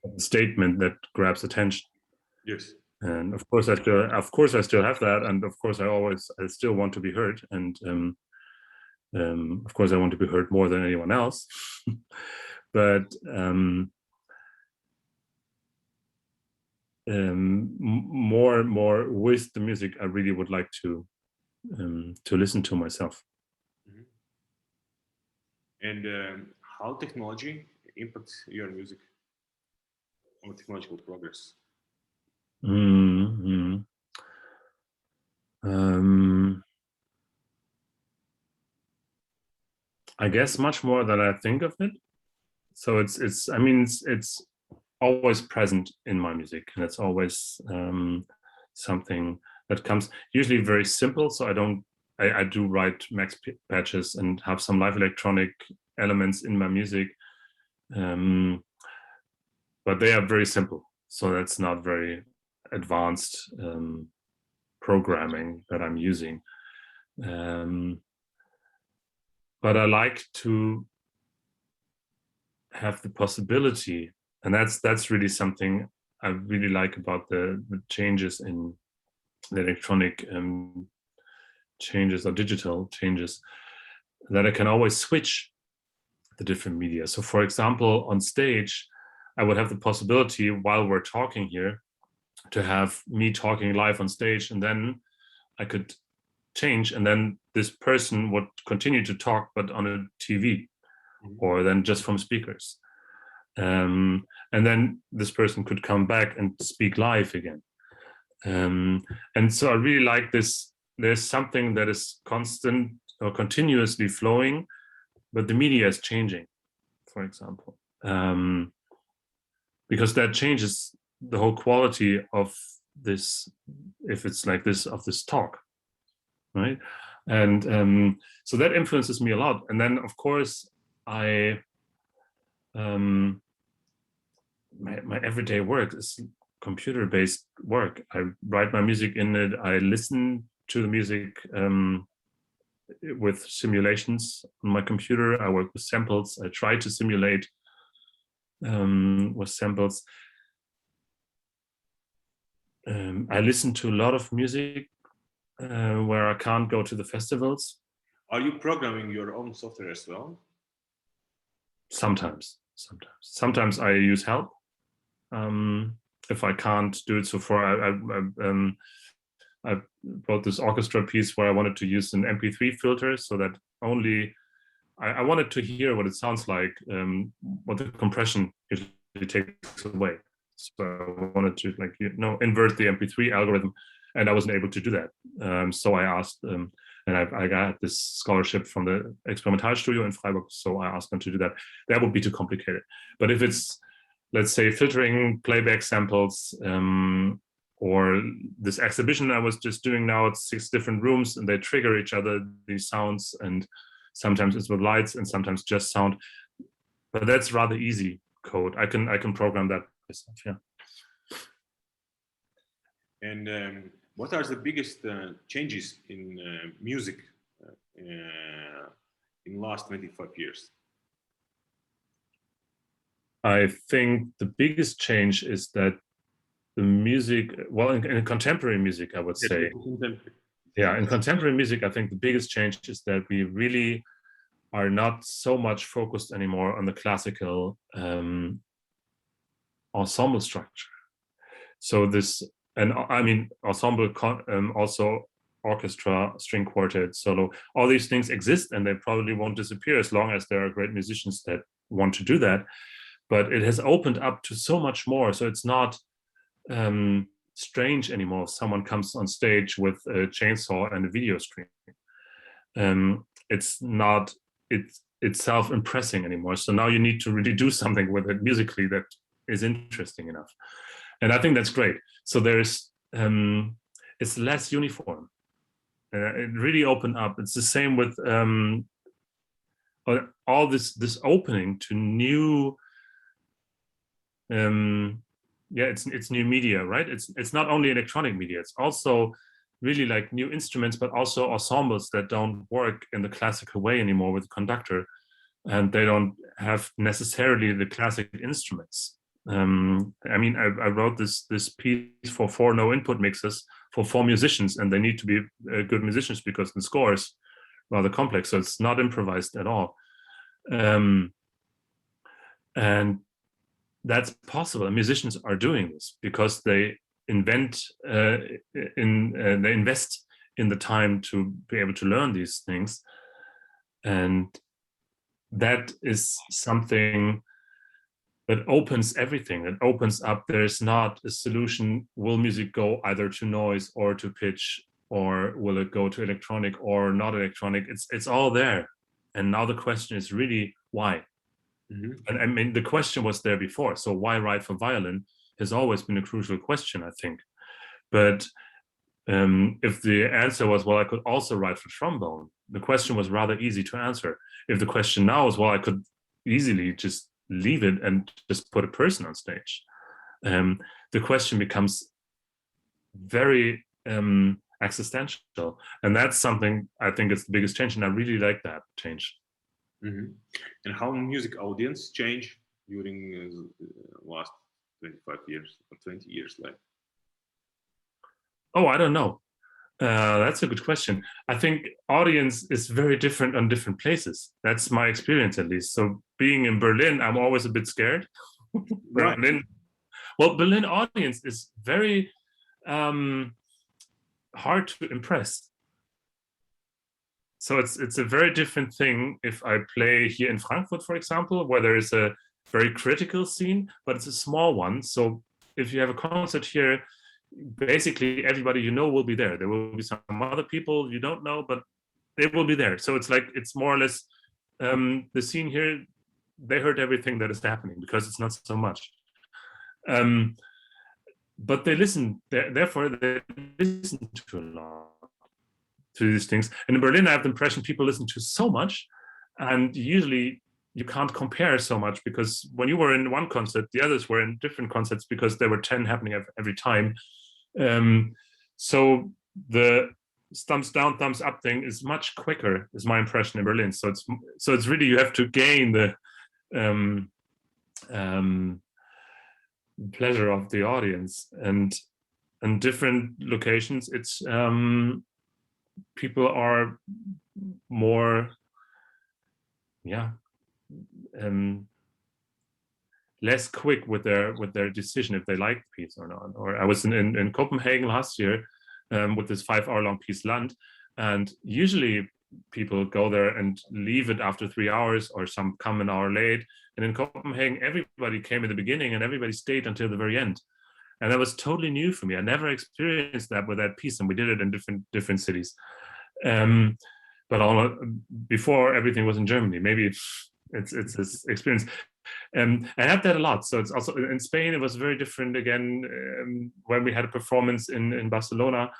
A statement that grabs attention. Yes. And of course, I still have that, and of course, I still want to be heard, and of course, I want to be heard more than anyone else. But more and more with the music, I really would like to listen to myself. Mm-hmm. And how technology impacts your music or technological progress? Mm-hmm. I guess much more than I think of it. So I mean, it's always present in my music, and it's always something that comes usually very simple. So I do write max patches and have some live electronic elements in my music, but they are very simple. So that's not very advanced programming that I'm using. But I like to have the possibility, and that's really something I really like about the changes in the electronic changes or digital changes, that I can always switch the different media. So for example, on stage, I would have the possibility while we're talking here to have me talking live on stage, and then I could change, and then this person would continue to talk, but on a TV, or then just from speakers. And then this person could come back and speak live again. And so I really like this. There's something that is constant or continuously flowing, but the media is changing, for example, because that changes the whole quality of this, if it's like this, of this talk, right? And so that influences me a lot. And then, of course, my everyday work is computer-based work. I write my music in it. I listen to the music with simulations on my computer. I work with samples. I try to simulate with samples. I listen to a lot of music where I can't go to the festivals. Are you programming your own software as well? Sometimes I use help if I can't do it. So I wrote this orchestra piece where I wanted to use an MP3 filter, so that only I wanted to hear what it sounds like, what the compression usually takes away. So I wanted to, like, invert the MP3 algorithm, and I wasn't able to do that. So I asked, and I got this scholarship from the Experimental Studio in Freiburg. So I asked them to do that. That would be too complicated. But if it's, let's say, filtering playback samples, or this exhibition I was just doing now, it's 6 different rooms and they trigger each other, these sounds, and sometimes it's with lights and sometimes just sound. But that's rather easy code. I can program that myself, yeah. And what are the biggest changes in music in the last 25 years? I think the biggest change is that the music, well, in contemporary music, I would say. Yeah, in contemporary music, I think the biggest change is that we really are not so much focused anymore on the classical ensemble structure. So this, and I mean, ensemble, also orchestra, string quartet, solo, all these things exist, and they probably won't disappear as long as there are great musicians that want to do that. But it has opened up to so much more. So it's not strange anymore if someone comes on stage with a chainsaw and a video screen. It's not it's self-impressing anymore. So now you need to really do something with it musically that is interesting enough. And I think that's great. So there's it's less uniform. It really opened up. It's the same with all this opening to new it's new media, right? It's not only electronic media, it's also really like new instruments, but also ensembles that don't work in the classical way anymore with the conductor, and they don't have necessarily the classic instruments. I mean, I wrote this piece for 4 no input mixes for 4 musicians, and they need to be good musicians because the score is rather complex, so it's not improvised at all. And that's possible. And musicians are doing this because they invest in the time to be able to learn these things, and that is something that opens everything. It opens up. There's not a solution. Will music go either to noise or to pitch or will it go to electronic or not electronic? It's all there. And now the question is really why? And I mean, the question was there before. So why write for violin has always been a crucial question, I think. But if the answer was, well, I could also write for trombone, the question was rather easy to answer. If the question now is, well, I could easily just leave it and just put a person on stage, the question becomes very existential. And that's something I think is the biggest change. And I really like that change. And how music audience change during last 25 years or 20 years? Like, oh, I don't know. That's a good question. I think audience is very different on different places. That's my experience, at least. So being in Berlin, I'm always a bit scared. Berlin, well, Berlin audience is very hard to impress. So it's a very different thing if I play here in Frankfurt, for example, where there is a very critical scene, but it's a small one. So if you have a concert here, basically everybody you know will be there. There will be some other people you don't know, but they will be there. So it's like, it's more or less the scene here, they heard everything that is happening because it's not so much. But they listen, therefore they listen to a lot, to these things. And in Berlin, I have the impression people listen to so much, and usually you can't compare so much, because when you were in one concert, the others were in different concerts because there were 10 happening every time. So the thumbs down, thumbs up thing is much quicker, is my impression in Berlin. So it's really, you have to gain the pleasure of the audience, and in different locations, it's people are more, less quick with their decision if they like the piece or not. Or I was in Copenhagen last year with this 5-hour-long piece Land, and usually people go there and leave it after 3 hours, or some come an hour late. And in Copenhagen, everybody came in the beginning and everybody stayed until the very end. And that was totally new for me. I never experienced that with that piece, and we did it in different cities. But before, everything was in Germany. Maybe it's this experience. I have that a lot. So it's also in Spain, it was very different again when we had a performance in Barcelona.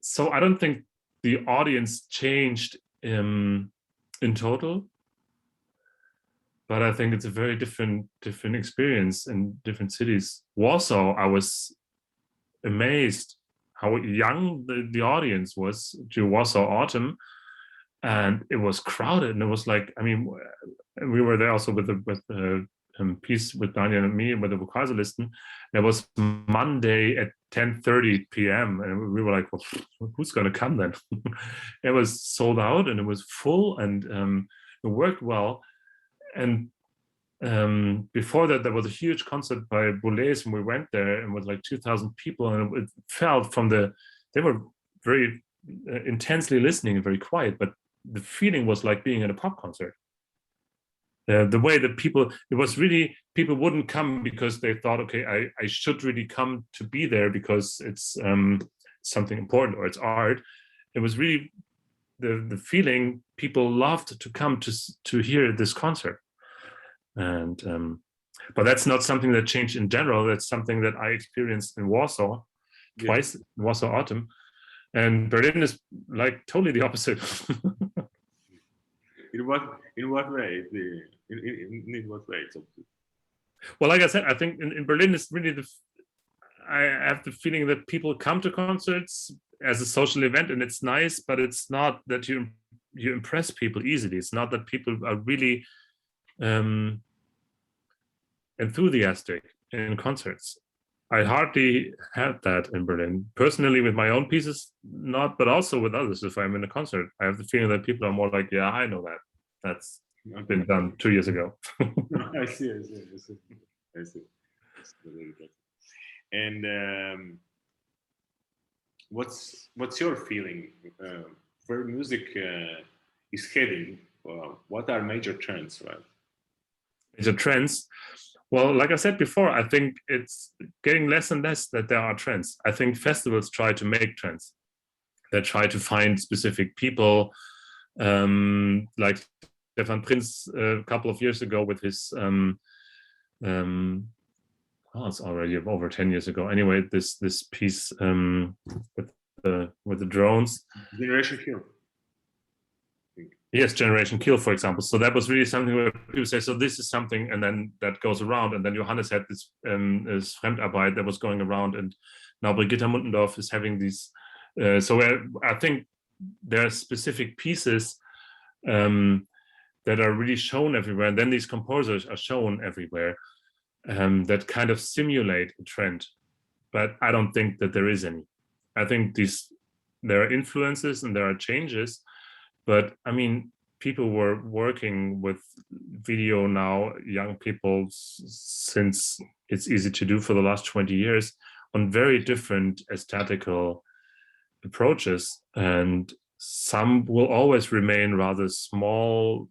So I don't think the audience changed in total, but I think it's a very different experience in different cities. Warsaw, I was amazed how young the audience was to Warsaw Autumn, and it was crowded. And it was like, I mean, we were there also with the piece with Daniel and me, with the Vokalsolisten. It was Monday at 10:30 p.m. and we were like, well, who's going to come then? It was sold out and it was full, and it worked well. And before that, there was a huge concert by Boulez, and we went there, and it was like 2,000 people, and it felt they were very intensely listening and very quiet, but the feeling was like being at a pop concert. The way that it was really, people wouldn't come because they thought, okay, I should really come to be there because it's something important or it's art. It was really the feeling people loved to come to hear this concert. And but that's not something that changed in general. That's something that I experienced in Warsaw twice, in Warsaw Autumn, and Berlin is like totally the opposite. In what way? In what way? Well, like I said, I think in Berlin it's really I have the feeling that people come to concerts as a social event, and it's nice, but it's not that you impress people easily. It's not that people are really enthusiastic in concerts. I hardly had that in Berlin. Personally, with my own pieces, not, but also with others. If I'm in a concert, I have the feeling that people are more like, yeah, I know that. That's been done 2 years ago. I see. And what's your feeling? Where music is heading? What are major trends, right? Major trends? Well, like I said before, I think it's getting less and less that there are trends. I think festivals try to make trends. They try to find specific people, like Stefan Prinz a couple of years ago with his, oh, it's already over 10 years ago. Anyway, this piece with the drones. Generation Kill. Yes, Generation Kill, for example. So that was really something where people say, so this is something, and then that goes around. And then Johannes had this Fremdarbeit that was going around, and now Brigitta Muntendorf is having these. So I think there are specific pieces that are really shown everywhere, and then these composers are shown everywhere that kind of simulate a trend. But I don't think that there is any. I think there are influences and there are changes. But I mean, people were working with video now, young people, since it's easy to do for the last 20 years, on very different aesthetical approaches. And some will always remain rather small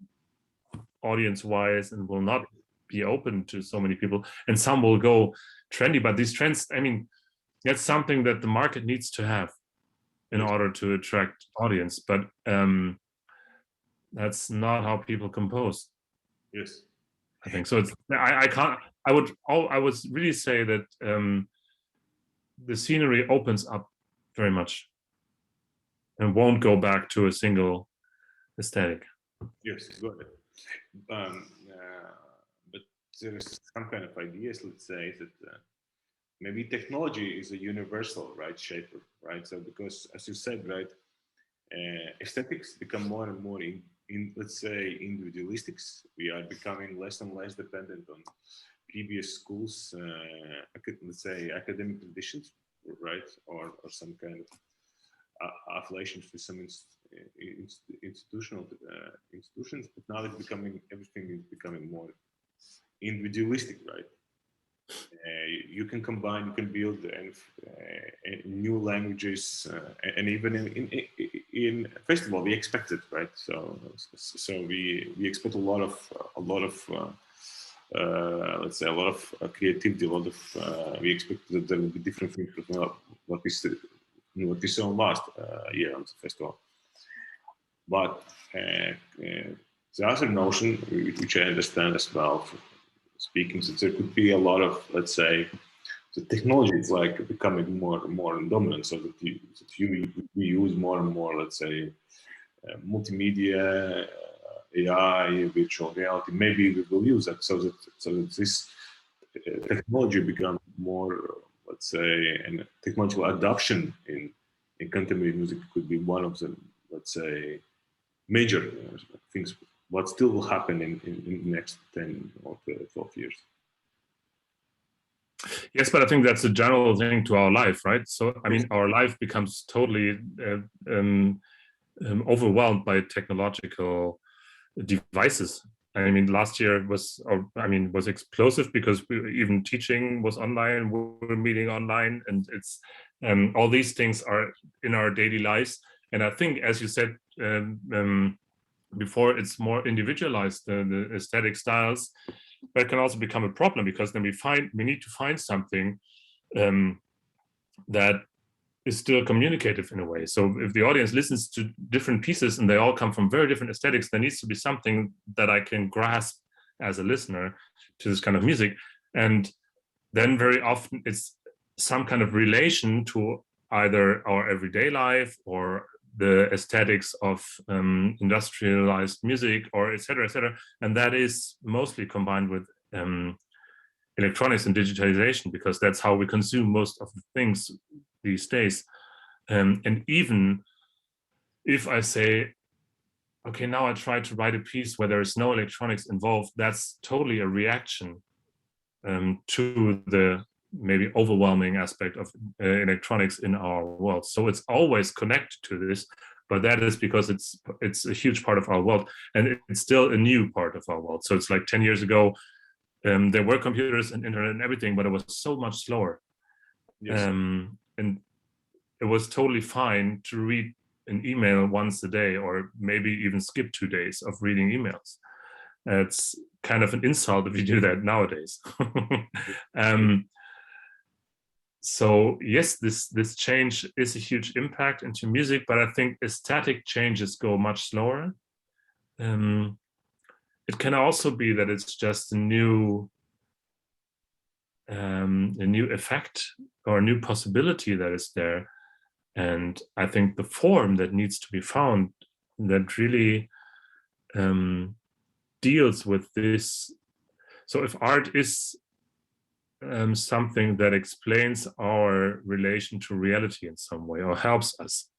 audience-wise and will not be open to so many people. And some will go trendy, but these trends, I mean, that's something that the market needs to have in order to attract audience. But that's not how people compose. Yes, I think so. It's I would really say that the scenery opens up very much and won't go back to a single aesthetic. yes, got it. But there's some kind of ideas, let's say, that maybe technology is a universal, right, shaper, right? So because, as you said, right, aesthetics become more and more in let's say individualistics. We are becoming less and less dependent on previous schools, let's say academic traditions, right, or some kind of affiliations to some institutional institutions. But now it's becoming, everything is becoming more individualistic, right? You can combine, you can build new languages, and even in first of all, we expect it, right? So we expect a lot of let's say a lot of creativity, a lot of we expect that there will be different things from what we saw last year on the festival. But the other notion, which I understand as well, speaking, that there could be a lot of, let's say, the technology is like becoming more and more dominant, so that we use more and more, let's say, multimedia, AI, virtual reality. Maybe we will use that so that this technology becomes more, let's say, and technological adoption in contemporary music could be one of the, let's say, major things. What still will happen in the next 10 or 12 years? Yes, but I think that's a general thing to our life, right? So, I mean, our life becomes totally overwhelmed by technological devices. I mean, last year was explosive because even teaching was online, we were meeting online, and it's all these things are in our daily lives. And I think, as you said before, it's more individualized, the aesthetic styles, but it can also become a problem because then we need to find something that is still communicative in a way. So if the audience listens to different pieces and they all come from very different aesthetics, there needs to be something that I can grasp as a listener to this kind of music. And then very often it's some kind of relation to either our everyday life or the aesthetics of industrialized music, or et cetera, et cetera. And that is mostly combined with electronics and digitalization, because that's how we consume most of the things these days. And even if I say, okay, now I try to write a piece where there is no electronics involved, that's totally a reaction to the maybe overwhelming aspect of electronics in our world. So it's always connected to this, but that is because it's a huge part of our world, and it's still a new part of our world. So it's like 10 years ago, there were computers and internet and everything, but it was so much slower. Yes. And it was totally fine to read an email once a day, or maybe even skip 2 days of reading emails. It's kind of an insult if you do that nowadays. So yes, this change is a huge impact into music, but I think aesthetic changes go much slower. It can also be that it's just a new effect or a new possibility that is there. And I think the form that needs to be found that really deals with this. So if art is something that explains our relation to reality in some way or helps us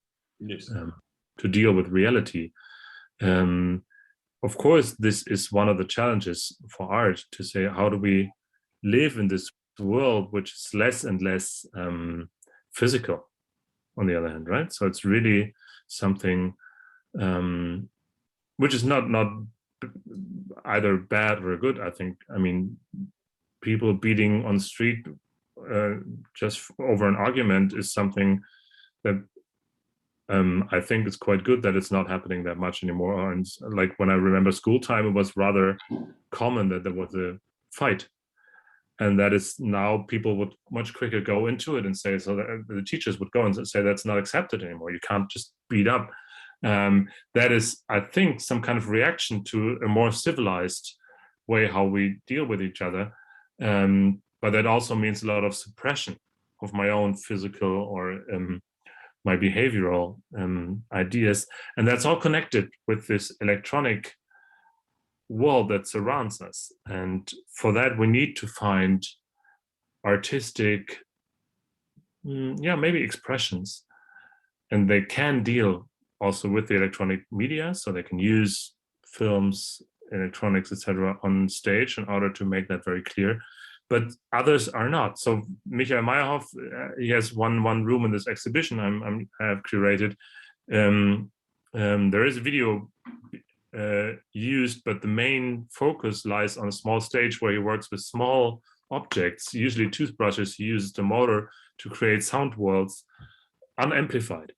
to deal with reality, of course, this is one of the challenges for art, to say, how do we live in this world which is less and less physical, on the other hand, right? So it's really something which is not either bad or good. I mean, people beating on the street just over an argument is something that I think it's quite good that it's not happening that much anymore. And like when I remember school time, it was rather common that there was a fight. And that is now people would much quicker go into it and say, so that the teachers would go and say, that's not accepted anymore. You can't just beat up. That is, I think, some kind of reaction to a more civilized way how we deal with each other. But that also means a lot of suppression of my own physical or my behavioral ideas. And that's all connected with this electronic world that surrounds us. And for that, we need to find artistic, maybe expressions. And they can deal also with the electronic media, so they can use films, electronics, etc., on stage in order to make that very clear. But others are not. So Michael Meyerhoff, he has one room in this exhibition I have curated. There is a video used, but the main focus lies on a small stage where he works with small objects, usually toothbrushes. He uses the motor to create sound worlds unamplified.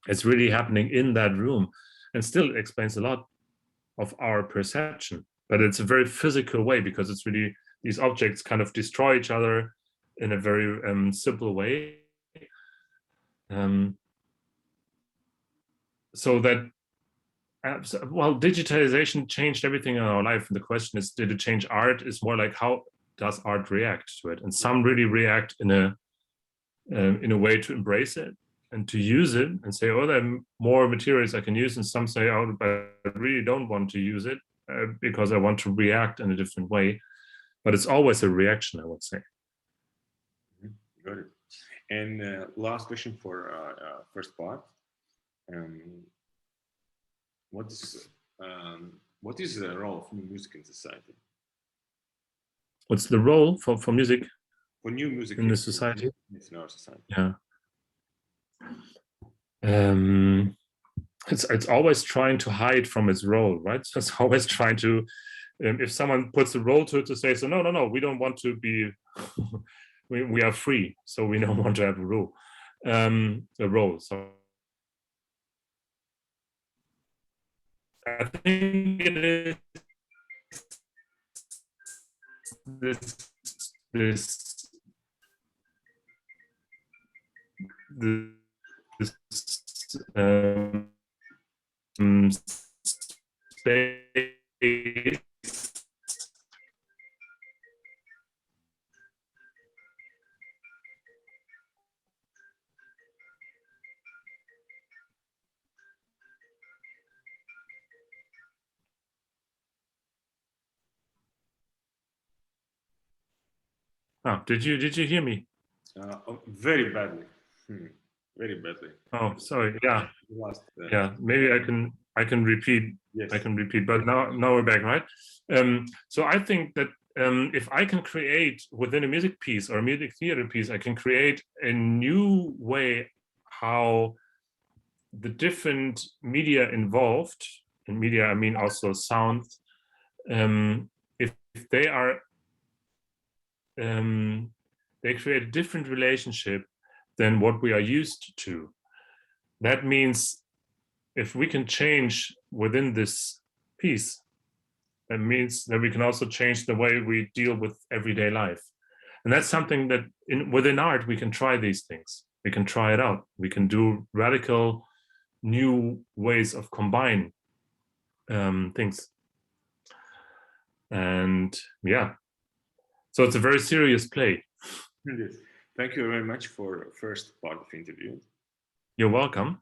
It's really happening in that room, and still it explains a lot of our perception. But it's a very physical way, because it's really, these objects kind of destroy each other in a very simple way. So that, well, digitalization changed everything in our life. And the question is, did it change art? Is more like, how does art react to it? And some really react in a way to embrace it and to use it and say, oh, there are more materials I can use. And some say, oh, but I really don't want to use it because I want to react in a different way. But it's always a reaction, I would say. Got it. And last question for first part. What is the role of new music in society? What's the role for music? For new music in the society? In our society. Yeah. It's always trying to hide from its role, right? So it's always trying to, if someone puts a role to it, to say, so no, we don't want to be, we are free, so we don't want to have a role. So I think it is this space. Oh, did you hear me? Very badly. Very badly. Oh, sorry. Yeah. Yeah. Maybe I can repeat. Yes. I can repeat. But now we're back, right? So I think that if I can create within a music piece or a music theater piece, I can create a new way how the different media involved, in media I mean also sound, if they are they create a different relationship than what we are used to. That means if we can change within this piece That means that we can also change the way we deal with everyday life. And that's something that within art, we can try these things. We can try it out. We can do radical new ways of combine things. And yeah, so it's a very serious play. Yes. Thank you very much for the first part of the interview. You're welcome.